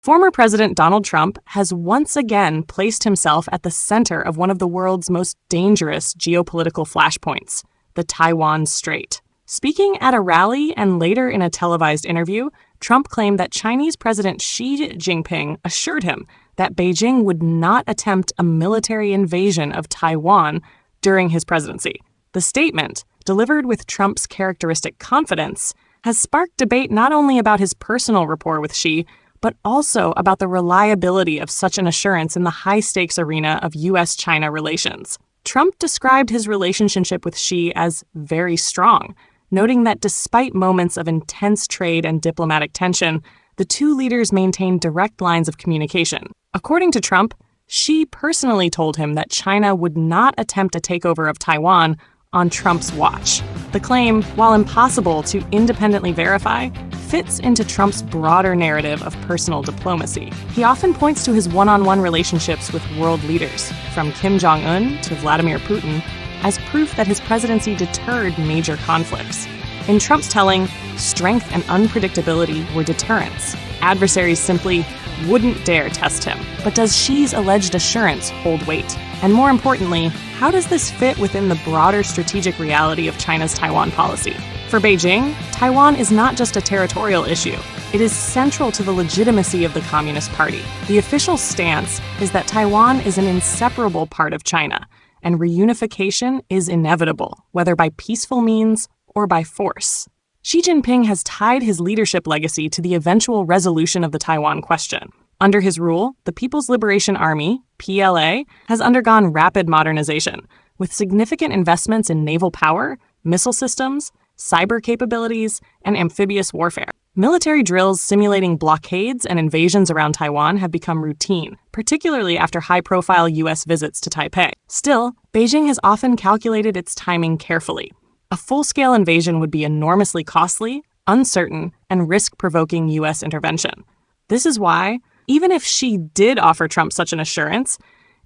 Former President Donald Trump has once again placed himself at the center of one of the world's most dangerous geopolitical flashpoints, the Taiwan Strait. Speaking at a rally and later in a televised interview, Trump claimed that Chinese President Xi Jinping assured him that Beijing would not attempt a military invasion of Taiwan during his presidency. The statement, delivered with Trump's characteristic confidence, has sparked debate not only about his personal rapport with Xi, but also about the reliability of such an assurance in the high-stakes arena of U.S.-China relations. Trump described his relationship with Xi as very strong, noting that despite moments of intense trade and diplomatic tension, the two leaders maintained direct lines of communication. According to Trump, Xi personally told him that China would not attempt a takeover of Taiwan on Trump's watch. The claim, while impossible to independently verify, fits into Trump's broader narrative of personal diplomacy. He often points to his one-on-one relationships with world leaders, from Kim Jong-un to Vladimir Putin, as proof that his presidency deterred major conflicts. In Trump's telling, strength and unpredictability were deterrents. Adversaries simply wouldn't dare test him. But does Xi's alleged assurance hold weight? And more importantly, how does this fit within the broader strategic reality of China's Taiwan policy? For Beijing, Taiwan is not just a territorial issue. It is central to the legitimacy of the Communist Party. The official stance is that Taiwan is an inseparable part of China, and reunification is inevitable, whether by peaceful means or by force. Xi Jinping has tied his leadership legacy to the eventual resolution of the Taiwan question. Under his rule, the People's Liberation Army, PLA, has undergone rapid modernization, with significant investments in naval power, missile systems, cyber capabilities, and amphibious warfare. Military drills simulating blockades and invasions around Taiwan have become routine, particularly after high-profile U.S. visits to Taipei. Still, Beijing has often calculated its timing carefully. A full-scale invasion would be enormously costly, uncertain, and risk-provoking U.S. intervention. This is why, even if Xi did offer Trump such an assurance,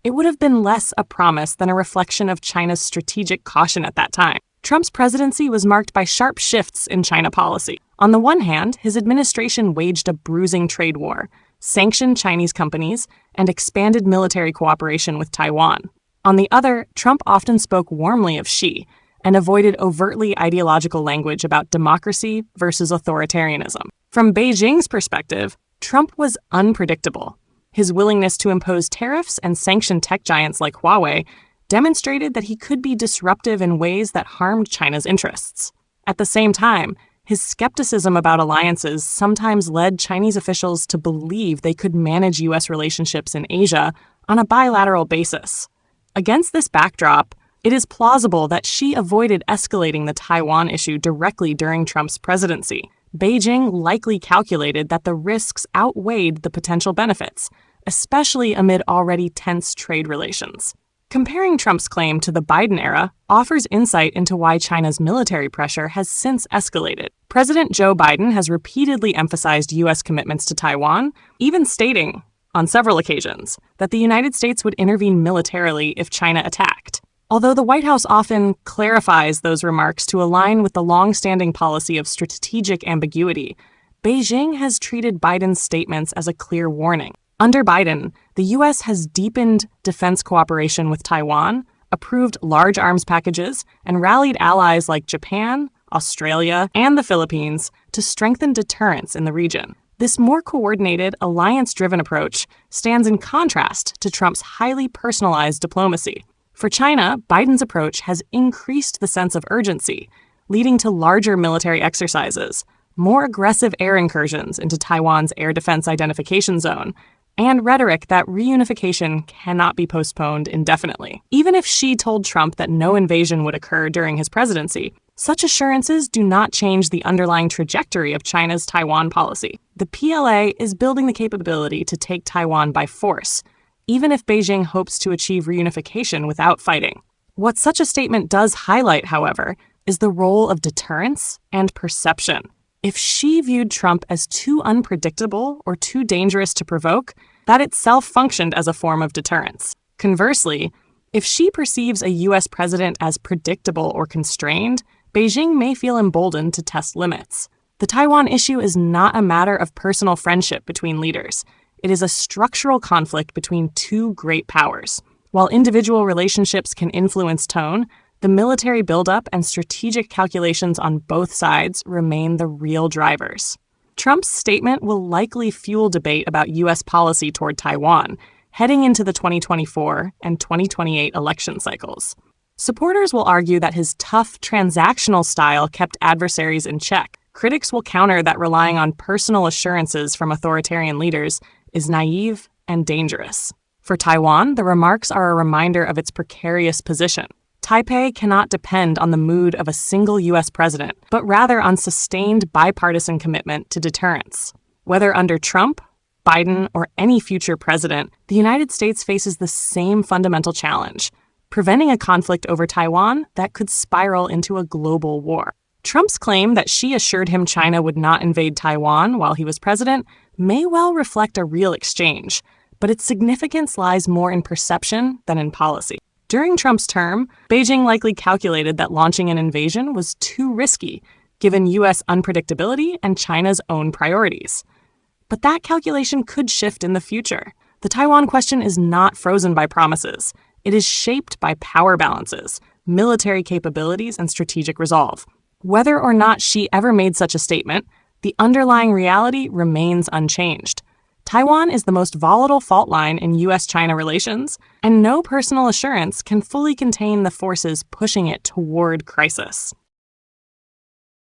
it would have been less a promise than a reflection of China's strategic caution at that time. Trump's presidency was marked by sharp shifts in China policy. On the one hand, his administration waged a bruising trade war, sanctioned Chinese companies, and expanded military cooperation with Taiwan. On the other, Trump often spoke warmly of Xi and avoided overtly ideological language about democracy versus authoritarianism. From Beijing's perspective, Trump was unpredictable. His willingness to impose tariffs and sanction tech giants like Huawei demonstrated that he could be disruptive in ways that harmed China's interests. At the same time, his skepticism about alliances sometimes led Chinese officials to believe they could manage U.S. relationships in Asia on a bilateral basis. Against this backdrop, it is plausible that Xi avoided escalating the Taiwan issue directly during Trump's presidency. Beijing likely calculated that the risks outweighed the potential benefits, especially amid already tense trade relations. Comparing Trump's claim to the Biden era offers insight into why China's military pressure has since escalated. President Joe Biden has repeatedly emphasized U.S. commitments to Taiwan, even stating, on several occasions, that the United States would intervene militarily if China attacked. Although the White House often clarifies those remarks to align with the long-standing policy of strategic ambiguity, Beijing has treated Biden's statements as a clear warning. Under Biden, the U.S. has deepened defense cooperation with Taiwan, approved large arms packages, and rallied allies like Japan, Australia, and the Philippines to strengthen deterrence in the region. This more coordinated, alliance-driven approach stands in contrast to Trump's highly personalized diplomacy. For China, Biden's approach has increased the sense of urgency, leading to larger military exercises, more aggressive air incursions into Taiwan's air defense identification zone, and rhetoric that reunification cannot be postponed indefinitely. Even if Xi told Trump that no invasion would occur during his presidency, such assurances do not change the underlying trajectory of China's Taiwan policy. The PLA is building the capability to take Taiwan by force, even if Beijing hopes to achieve reunification without fighting. What such a statement does highlight, however, is the role of deterrence and perception. If Xi viewed Trump as too unpredictable or too dangerous to provoke, that itself functioned as a form of deterrence. Conversely, if Xi perceives a U.S. president as predictable or constrained, Beijing may feel emboldened to test limits. The Taiwan issue is not a matter of personal friendship between leaders. It is a structural conflict between two great powers. While individual relationships can influence tone, the military buildup and strategic calculations on both sides remain the real drivers. Trump's statement will likely fuel debate about U.S. policy toward Taiwan, heading into the 2024 and 2028 election cycles. Supporters will argue that his tough, transactional style kept adversaries in check. Critics will counter that relying on personal assurances from authoritarian leaders is naive and dangerous. For Taiwan, the remarks are a reminder of its precarious position. Taipei cannot depend on the mood of a single U.S. president, but rather on sustained bipartisan commitment to deterrence. Whether under Trump, Biden, or any future president, the United States faces the same fundamental challenge: preventing a conflict over Taiwan that could spiral into a global war. Trump's claim that she assured him China would not invade Taiwan while he was president may well reflect a real exchange, but its significance lies more in perception than in policy. During Trump's term, Beijing likely calculated that launching an invasion was too risky, given U.S. unpredictability and China's own priorities. But that calculation could shift in the future. The Taiwan question is not frozen by promises. It is shaped by power balances, military capabilities, and strategic resolve. Whether or not she ever made such a statement, the underlying reality remains unchanged. Taiwan is the most volatile fault line in U.S.-China relations, and no personal assurance can fully contain the forces pushing it toward crisis.